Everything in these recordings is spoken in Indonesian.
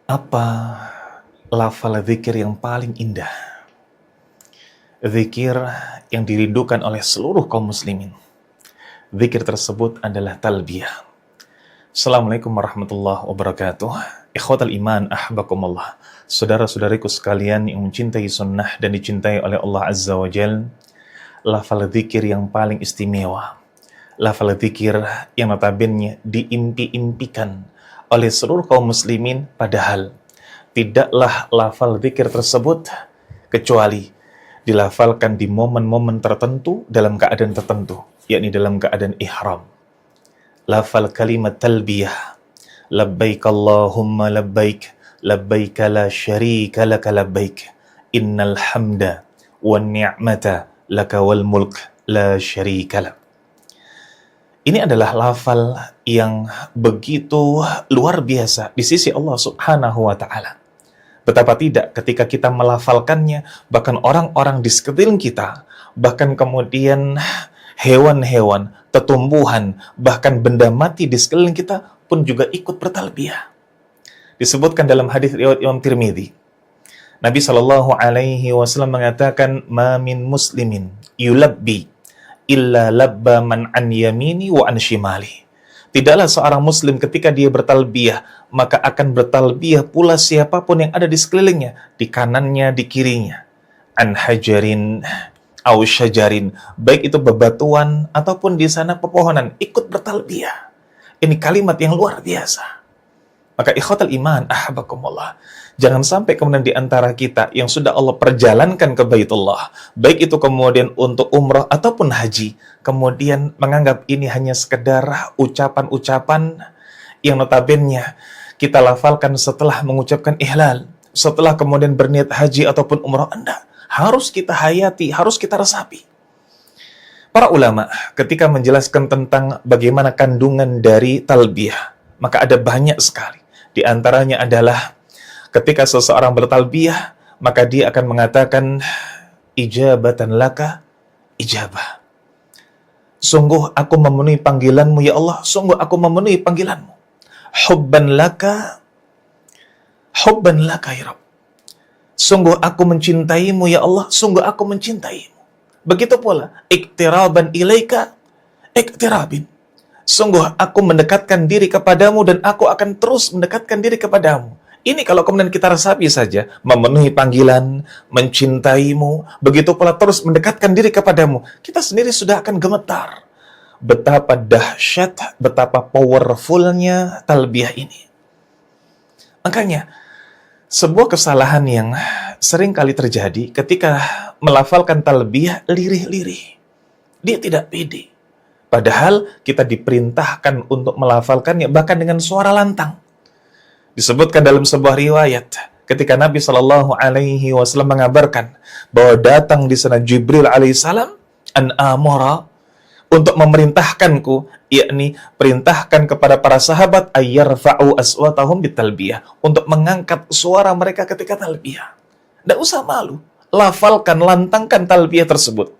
Apa lafal zikir yang paling indah? Zikir yang dirindukan oleh seluruh kaum muslimin. Zikir tersebut adalah talbiyah. Assalamualaikum warahmatullahi wabarakatuh. Ikhwatal iman, ahbakumullah. Saudara-saudariku sekalian yang mencintai sunnah dan dicintai oleh Allah Azza wa Jal, lafal zikir yang paling istimewa, lafal zikir yang notabene diimpi-impikan oleh seluruh kaum muslimin, padahal tidaklah lafal zikir tersebut kecuali dilafalkan di momen-momen tertentu dalam keadaan tertentu, yakni dalam keadaan ihram. Lafal kalimat talbiyah, labbaik Allahumma labbaik, labbaik la syarika laka labbaik, innal hamda wan ni'mata laka wal mulk la syarika lak. Ini adalah lafal yang begitu luar biasa di sisi Allah Subhanahu wa Ta'ala. Betapa tidak ketika kita melafalkannya, bahkan orang-orang di sekeliling kita, bahkan kemudian hewan-hewan, tetumbuhan, bahkan benda mati di sekeliling kita pun juga ikut bertalbiyah. Disebutkan dalam hadis riwayat Imam Tirmidzi, Nabi SAW mengatakan, "Ma min muslimin yulabbi illa labba man an yamini wa an shimali." Tidaklah seorang muslim ketika dia bertalbiyah, maka akan bertalbiyah pula siapapun yang ada di sekelilingnya, di kanannya, di kirinya. An hajarin au syajarin, baik itu bebatuan ataupun di sana pepohonan, ikut bertalbiyah. Ini kalimat yang luar biasa. Maka ikhwatal iman, ahbakumullah, jangan sampai kemudian di antara kita yang sudah Allah perjalankan ke Baitullah, baik itu kemudian untuk umrah ataupun haji, kemudian menganggap ini hanya sekedar ucapan-ucapan yang notabene kita lafalkan setelah mengucapkan ihlal, setelah kemudian berniat haji ataupun umrah. Anda harus kita hayati, harus kita resapi. Para ulama ketika menjelaskan tentang bagaimana kandungan dari talbiyah, maka ada banyak sekali. Di antaranya adalah ketika seseorang bertalbiyah, maka dia akan mengatakan, ijabatan laka, ijabah. Sungguh aku memenuhi panggilanmu ya Allah, sungguh aku memenuhi panggilanmu. Hubban laka ya Rabb. Sungguh aku mencintaimu ya Allah, sungguh aku mencintaimu. Begitu pula, iktiraban ilaika, iktirabin. Sungguh aku mendekatkan diri kepadamu dan aku akan terus mendekatkan diri kepadamu. Ini kalau kemudian kita resapi saja, memenuhi panggilan, mencintaimu, begitu pula terus mendekatkan diri kepadamu, kita sendiri sudah akan gemetar. Betapa dahsyat, betapa powerfulnya talbiyah ini. Makanya, sebuah kesalahan yang sering kali terjadi ketika melafalkan talbiyah lirih-lirih. Dia tidak pede. Padahal kita diperintahkan untuk melafalkannya bahkan dengan suara lantang. Disebutkan dalam sebuah riwayat ketika Nabi SAW mengabarkan bahwa datang di sana Jibril alaihissalam an amara untuk memerintahkanku, yakni perintahkan kepada para sahabat ayyarfa'u aswatahum bitalbiyah, untuk mengangkat suara mereka ketika talbiyah. Tidak usah malu, lafalkan, lantangkan talbiyah tersebut.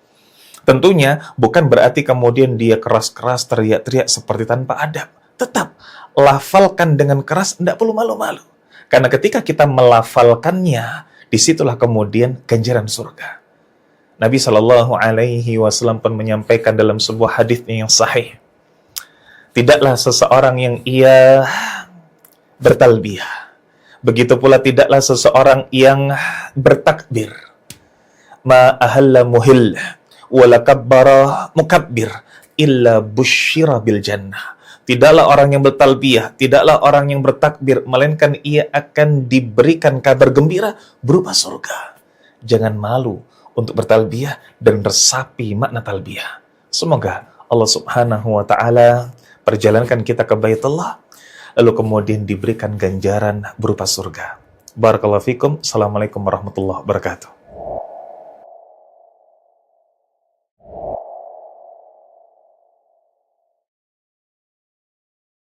Tentunya bukan berarti kemudian dia keras-keras teriak-teriak seperti tanpa adab. Tetap lafalkan dengan keras, tidak perlu malu-malu. Karena ketika kita melafalkannya, disitulah kemudian ganjaran surga. Nabi SAW pun menyampaikan dalam sebuah hadis yang sahih, tidaklah seseorang yang ia bertalbiyah, begitu pula tidaklah seseorang yang bertakbir, ma ahalla muhill wala kabbara mukabbir illa busyira bil jannah. Tidaklah orang yang bertalbiyah, tidaklah orang yang bertakbir, melainkan ia akan diberikan kabar gembira berupa surga. Jangan malu untuk bertalbiyah dan resapi makna talbiyah. Semoga Allah Subhanahu wa Ta'ala perjalankan kita ke Baitullah, lalu kemudian diberikan ganjaran berupa surga. Barakallahu fikum. Assalamualaikum warahmatullahi wabarakatuh.